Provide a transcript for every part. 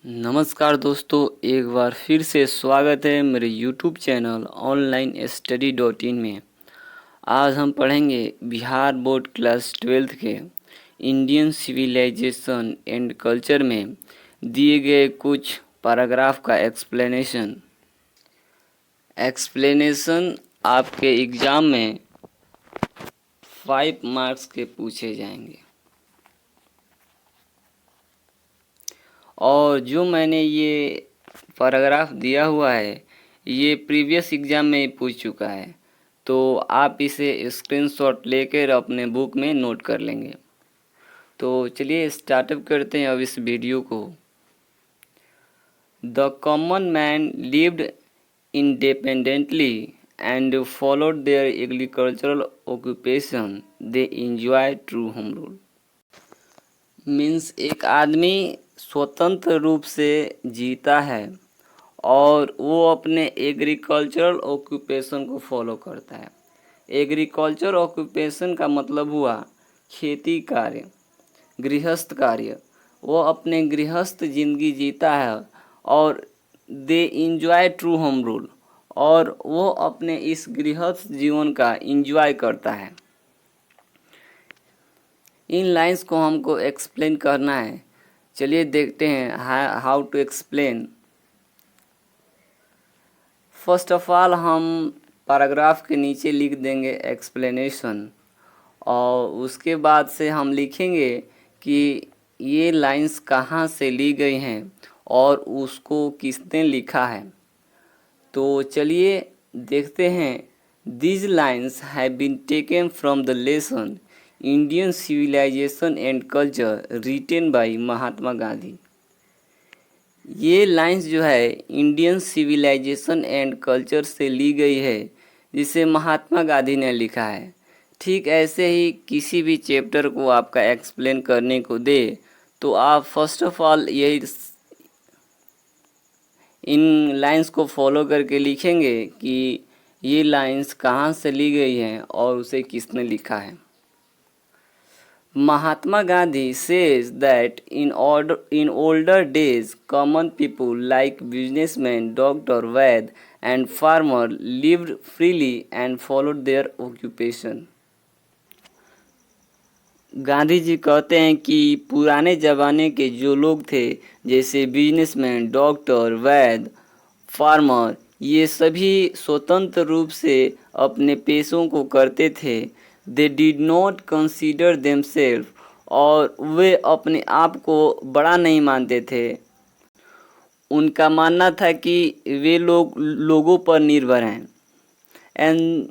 नमस्कार दोस्तों, एक बार फिर से स्वागत है मेरे YouTube चैनल onlinestudy.in में। आज हम पढ़ेंगे बिहार बोर्ड क्लास 12th के इंडियन सिविलाइजेशन एंड कल्चर में दिए गए कुछ पैराग्राफ का एक्सप्लेनेशन आपके एग्ज़ाम में 5 मार्क्स के पूछे जाएंगे। और जो मैंने ये पैराग्राफ दिया हुआ है ये प्रीवियस एग्ज़ाम में ही पूछ चुका है, तो आप इसे स्क्रीनशॉट लेकर अपने बुक में नोट कर लेंगे। तो चलिए स्टार्टअप करते हैं अब इस वीडियो को। The common man lived independently and followed there agricultural occupation. They enjoy true home rule. Means एक आदमी स्वतंत्र रूप से जीता है और वो अपने एग्रीकल्चरल ऑक्यूपेशन को फॉलो करता है। एग्रीकल्चर ऑक्यूपेशन का मतलब हुआ खेती कार्य, गृहस्थ कार्य। वो अपने गृहस्थ जिंदगी जीता है और they enjoy true home rule, और वो अपने इस गृहस्थ जीवन का इंजॉय करता है। इन लाइंस को हमको एक्सप्लेन करना है। चलिए देखते हैं how to explain. First of all हम पैराग्राफ के नीचे लिख देंगे एक्सप्लेनेशन, और उसके बाद से हम लिखेंगे कि ये लाइंस कहाँ से ली गई हैं और उसको किसने लिखा है। तो चलिए देखते हैं। These lines have been taken from the lesson Indian Civilization and Culture written by Mahatma Gandhi. ये लाइंस जो है इंडियन सिविलाइजेशन एंड कल्चर से ली गई है, जिसे महात्मा गांधी ने लिखा है। ठीक ऐसे ही किसी भी चैप्टर को आपका एक्सप्लेन करने को दे तो आप फर्स्ट ऑफ ऑल यही इन लाइंस को फॉलो करके लिखेंगे कि ये लाइंस कहाँ से ली गई हैं और उसे किसने लिखा है। Mahatma Gandhi says that in older days, common people like businessmen, doctor, vaid, and farmer lived freely and followed their occupation. Gandhi ji कहते हैं कि पुराने ज़माने के जो लोग थे, जैसे बिजनेसमैन, डॉक्टर, वैद, फार्मर, ये सभी स्वतंत्र रूप से अपने पेशों को करते थे। They did not consider themselves, और वे अपने आप को बड़ा नहीं मानते थे। उनका मानना था कि वे लोगों पर निर्भर हैं। And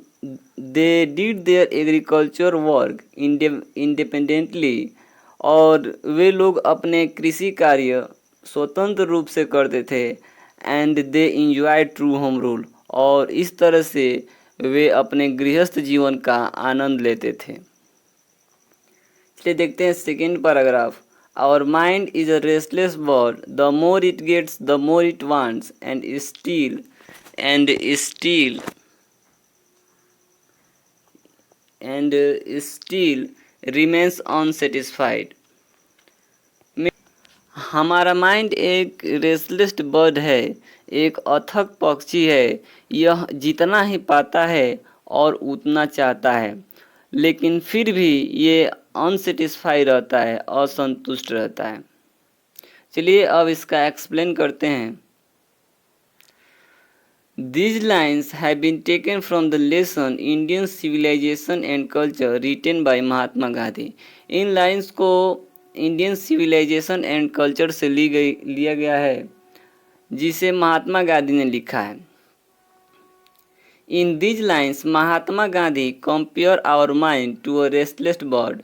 they did their agriculture work independently, और वे लोग अपने कृषि कार्य स्वतंत्र रूप से करते थे। And they enjoy true home rule, और इस तरह से वे अपने गृहस्थ जीवन का आनंद लेते थे। चलिए देखते हैं second paragraph. Our mind is a restless bird, the more it gets the more it wants and still remains unsatisfied. हमारा माइंड एक रेस्टलेस बर्ड है, एक अथक पक्षी है। यह जितना ही पाता है और उतना चाहता है, लेकिन फिर भी ये अनसेटिस्फाई रहता है, असंतुष्ट रहता है। चलिए अब इसका एक्सप्लेन करते हैं। These lines have been taken from the lesson Indian Civilization and Culture written by Mahatma Gandhi. In lines को इंडियन सिविलाइजेशन एंड कल्चर से लिया गया है, जिसे महात्मा गांधी ने लिखा है। In these lines Mahatma Gandhi compare our mind to a restless bird.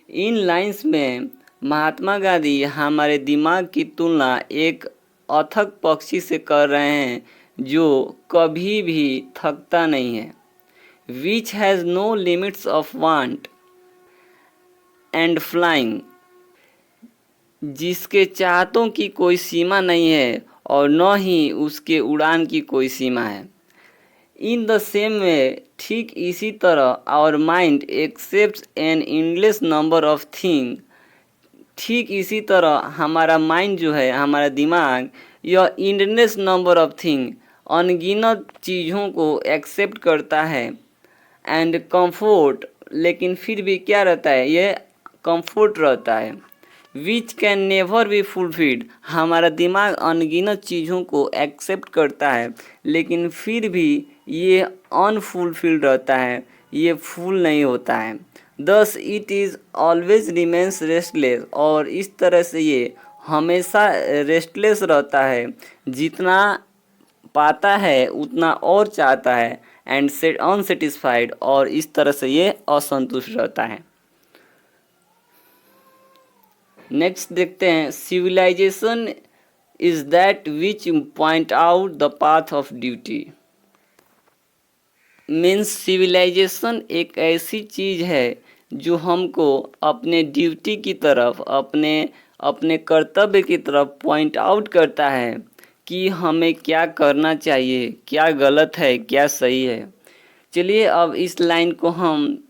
इन लाइन्स में महात्मा गांधी हमारे दिमाग की तुलना एक अथक पक्षी से कर रहे हैं जो कभी भी थकता नहीं है। Which has no limits of want and flying, जिसके चाहतों की कोई सीमा नहीं है और न ही उसके उड़ान की कोई सीमा है। इन द सेम वे, ठीक इसी तरह our mind accepts an endless number of thing. ठीक इसी तरह हमारा माइंड जो है, हमारा दिमाग, यह इंडनेस नंबर ऑफ थिंग, अनगिनत चीज़ों को एक्सेप्ट करता है एंड कंफर्ट, लेकिन फिर भी क्या रहता है, यह कंफर्ट रहता है। Which can never be fulfilled, हमारा दिमाग अनगिनत चीज़ों को एक्सेप्ट करता है लेकिन फिर भी ये अनफुलफिल्ड रहता है, ये फुल नहीं होता है। Thus it is always remains restless, और इस तरह से ये हमेशा रेस्टलेस रहता है, जितना पाता है उतना और चाहता है, एंड सेट अनसेटिस्फाइड, और इस तरह से ये असंतुष्ट रहता है। नेक्स्ट देखते हैं, civilisation is that which point out the path of duty. Means civilisation एक ऐसी चीज़ है जो हमको अपने ड्यूटी की तरफ, अपने कर्तव्य की तरफ पॉइंट आउट करता है कि हमें क्या करना चाहिए, क्या गलत है, क्या सही है। चलिए अब इस लाइन को हम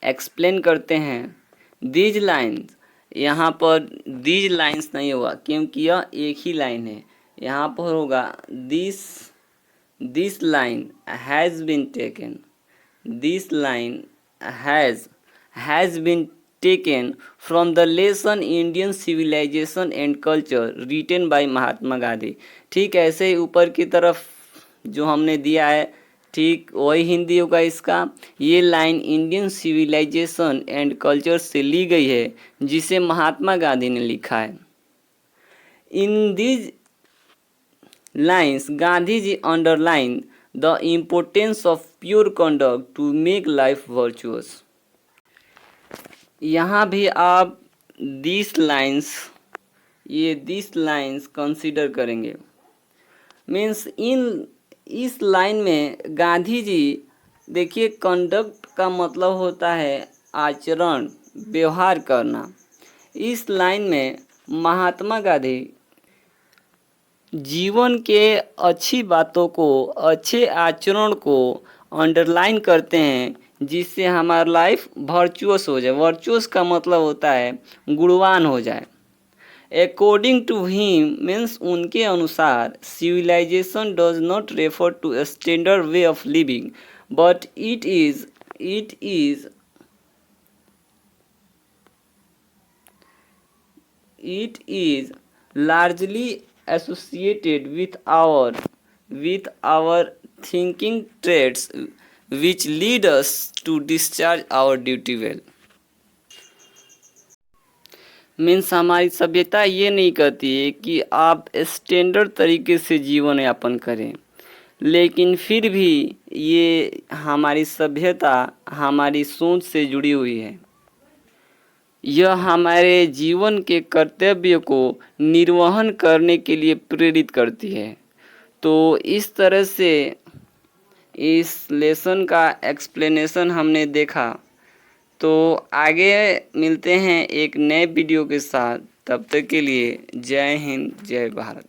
एक्सप्लेन करते हैं। दीज लाइन्स, यहाँ पर दीज लाइन्स नहीं होगा क्योंकि यह एक ही लाइन है। यहाँ पर होगा this line has been taken, this line has been taken from the lesson Indian civilisation and culture written by Mahatma Gandhi. ठीक ऐसे ही ऊपर की तरफ जो हमने दिया है, ठीक वही हिंदी होगा इसका। ये line Indian civilisation and culture से ली गई है, जिसे महात्मा गांधी ने लिखा है। In these lines Gandhi ji underline the importance of pure conduct to make life virtuous. यहाँ भी आप दिस लाइन्स कंसीडर करेंगे। मीन्स इस लाइन में गांधी जी, देखिए कंडक्ट का मतलब होता है आचरण, व्यवहार करना। इस लाइन में महात्मा गांधी जीवन के अच्छी बातों को, अच्छे आचरण को अंडरलाइन करते हैं, जिससे हमारा लाइफ वर्चुअस हो जाए। वर्चुअस का मतलब होता है गुणवान हो जाए। अकॉर्डिंग टू हिम, मीन्स उनके अनुसार, civilisation does not refer to a standard way of living, but it is largely associated with our thinking traits which lead us to discharge our duty well। Means हमारी सभ्यता ये नहीं कहती है कि आप स्टैंडर्ड तरीके से जीवन यापन करें, लेकिन फिर भी ये हमारी सभ्यता हमारी सोच से जुड़ी हुई है। यह हमारे जीवन के कर्तव्य को निर्वहन करने के लिए प्रेरित करती है। तो इस तरह से इस लेसन का एक्सप्लेनेशन हमने देखा। तो आगे मिलते हैं एक नए वीडियो के साथ। तब तक के लिए जय हिंद, जय भारत।